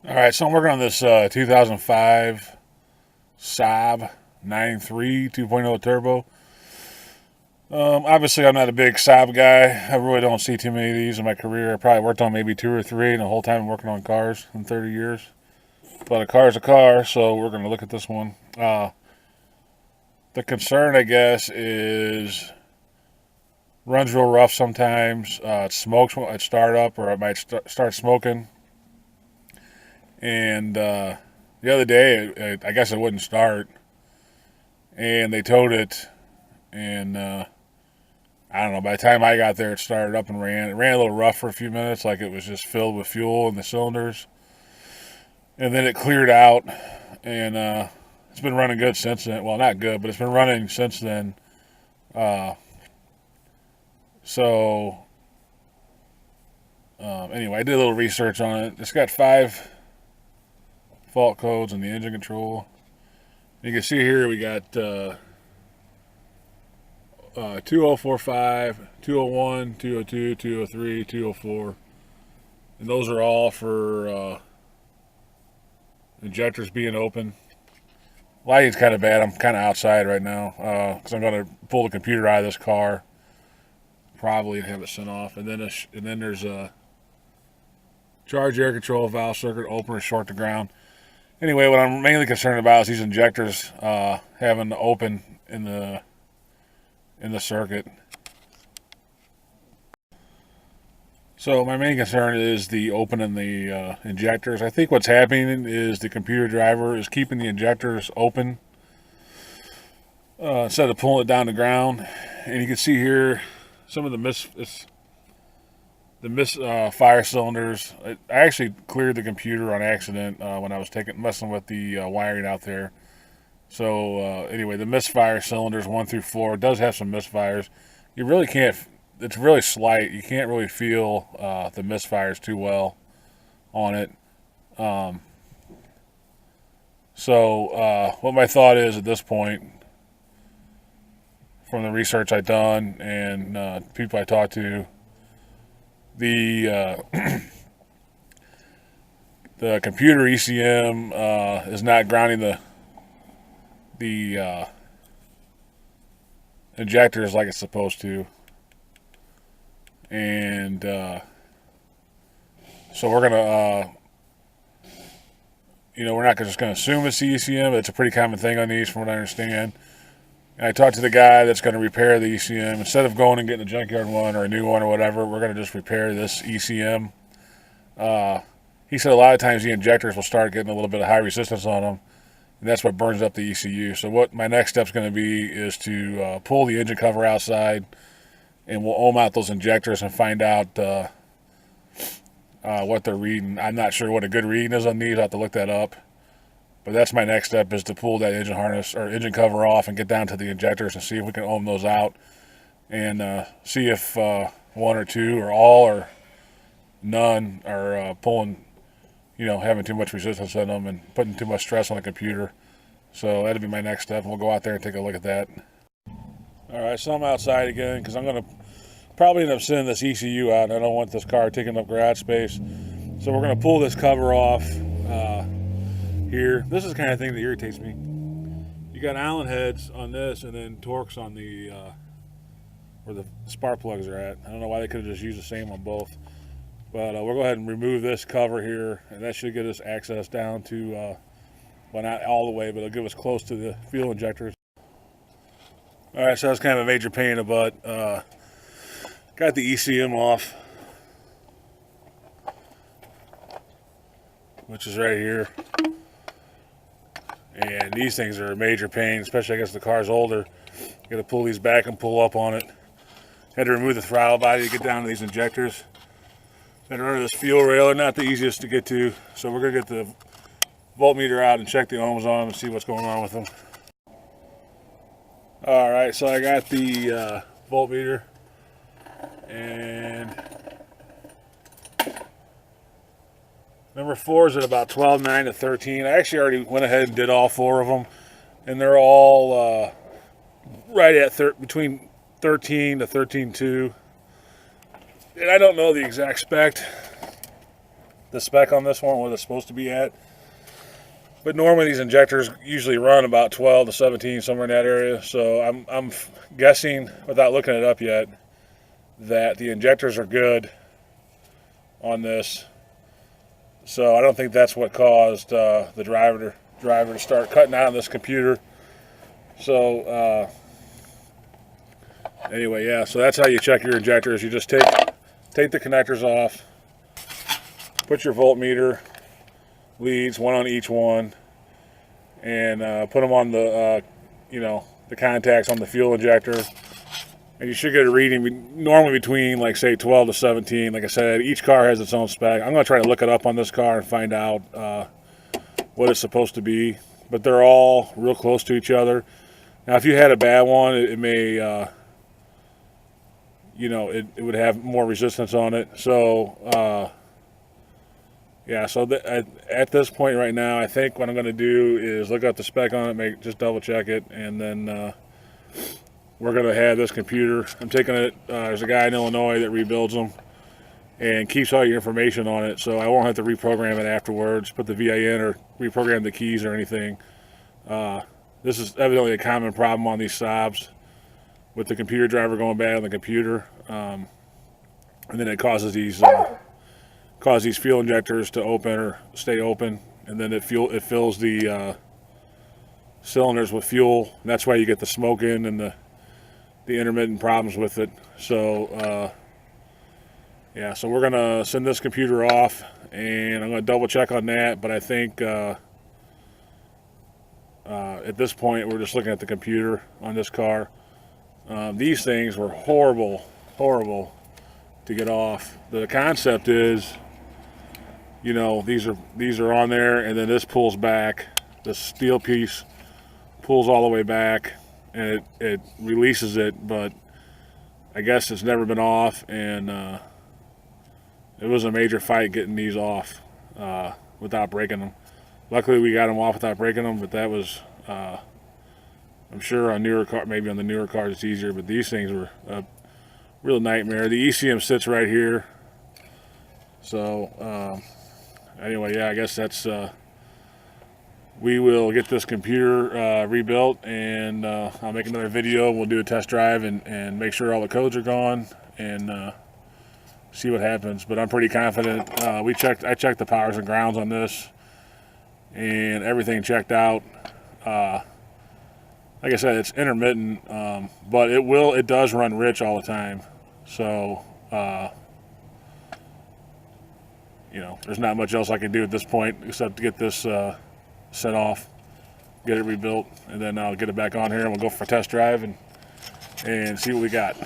All right, so I'm working on this 2005 Saab 9.3 2.0 turbo. Obviously, I'm not a big Saab guy. I really don't see too many of these in my career. I probably worked on maybe two or three in the whole time I'm working on cars in 30 years. But a car's a car, so we're going to look at this one. The concern, I guess, is runs real rough sometimes. It smokes at startup, or it might start smoking. And the other day, I guess it wouldn't start, and they towed it. And I don't know. By the time I got there, it started up and ran. It ran a little rough for a few minutes, like it was just filled with fuel in the cylinders. And then it cleared out, and it's been running good since then. Well, not good, but it's been running since then. Uh, so anyway, I did a little research on it. It's got 5 fault codes in the engine control. You can see here we got p0245, 201, 202, 203, 204. And those are all for injectors being open. Lighting's kind of bad. I'm kind of outside right now because I'm going to pull the computer out of this car probably and have it sent off. And then there's a charge air control valve circuit, open or short to ground. Anyway, what I'm mainly concerned about is these injectors having to open in the circuit. So my main concern is the opening the injectors. I think what's happening is the computer driver is keeping the injectors open instead of pulling it down the ground. And you can see here some of the fire cylinders. I actually cleared the computer on accident when I was messing with the wiring out there. So anyway, the misfire cylinders 1 through 4 does have some misfires. You really can't. It's really slight. You can't really feel the misfires too well on it. So what my thought is at this point, from the research I've done and people I talked to, the the computer ECM is not grounding the injectors like it's supposed to. And so we're gonna, we're not just gonna assume it's the ECM. It's a pretty common thing on these, from what I understand. And I talked to the guy that's going to repair the ECM. Instead of going and getting a junkyard one or a new one or whatever, we're going to just repair this ECM. He said a lot of times the injectors will start getting a little bit of high resistance on them, and that's what burns up the ECU. So what my next step is going to be is to pull the engine cover outside, and we'll ohm out those injectors and find out what they're reading. I'm not sure what a good reading is on these. I'll have to look that up. But that's my next step, is to pull that engine harness or engine cover off and get down to the injectors and see if we can ohm those out, and see if one or two or all or none are pulling, having too much resistance in them and putting too much stress on the computer. So that'll be my next step, and we'll go out there and take a look at that. All right, so I'm outside again because I'm going to probably end up sending this ECU out. I don't want this car taking up garage space. So we're going to pull this cover off here. This is the kind of thing that irritates me. You got Allen heads on this and then Torx on the where the spark plugs are at. I don't know why they could have just used the same on both. But we'll go ahead and remove this cover here, and that should get us access down to, well, not all the way, but it'll give us close to the fuel injectors. All right, so that's kind of a major pain in the butt. Got the ECM off, which is right here. And these things are a major pain, especially I guess the car's older. You gotta pull these back and pull up on it. Had to remove the throttle body to get down to these injectors. Then under this fuel rail, they're not the easiest to get to. So we're gonna get the voltmeter out and check the ohms on them and see what's going on with them. All right, so I got the voltmeter, and number 4 is at about 12.9 to 13. I actually already went ahead and did all 4 of them, and they're all right at between 13 to 13.2. And I don't know the exact spec, the spec on this one, what it's supposed to be at. But normally these injectors usually run about 12 to 17, somewhere in that area. So I'm guessing, without looking it up yet, that the injectors are good on this. So I don't think that's what caused the driver to start cutting out on this computer. So anyway, yeah. So that's how you check your injectors. You just take the connectors off, put your voltmeter leads, one on each one, and put them on the the contacts on the fuel injector, and you should get a reading normally between, like, say 12 to 17. Like I said, each car has its own spec. I'm going to try to look it up on this car and find out what it's supposed to be, but they're all real close to each other. Now if you had a bad one, it may it would have more resistance on it. So yeah, so at this point right now, I think what I'm going to do is look up the spec on it, just double check it, and then we're going to have this computer. I'm taking it, there's a guy in Illinois that rebuilds them and keeps all your information on it, so I won't have to reprogram it afterwards, put the VIN or reprogram the keys or anything. This is evidently a common problem on these Saabs, with the computer driver going bad on the computer, and then it causes these fuel injectors to open or stay open, and then it fills the cylinders with fuel, and that's why you get the smoking and the intermittent problems with it. So yeah, so we're gonna send this computer off, and I'm gonna double check on that, but I think at this point we're just looking at the computer on this car. These things were horrible to get off. The concept is, these are on there, and then this pulls back. The steel piece pulls all the way back, and it releases it, but I guess it's never been off, and it was a major fight getting these off without breaking them. Luckily we got them off without breaking them, but that was I'm sure on newer car, maybe on the newer cars it's easier, but these things were a real nightmare. The ECM sits right here. So anyway, yeah, I guess that's we will get this computer rebuilt, and I'll make another video. We'll do a test drive and make sure all the codes are gone, and see what happens. But I'm pretty confident. I checked the powers and grounds on this, and everything checked out. Like I said, it's intermittent, but it does run rich all the time. So there's not much else I can do at this point except to get this set off, get it rebuilt, and then I'll get it back on here, and we'll go for a test drive and see what we got.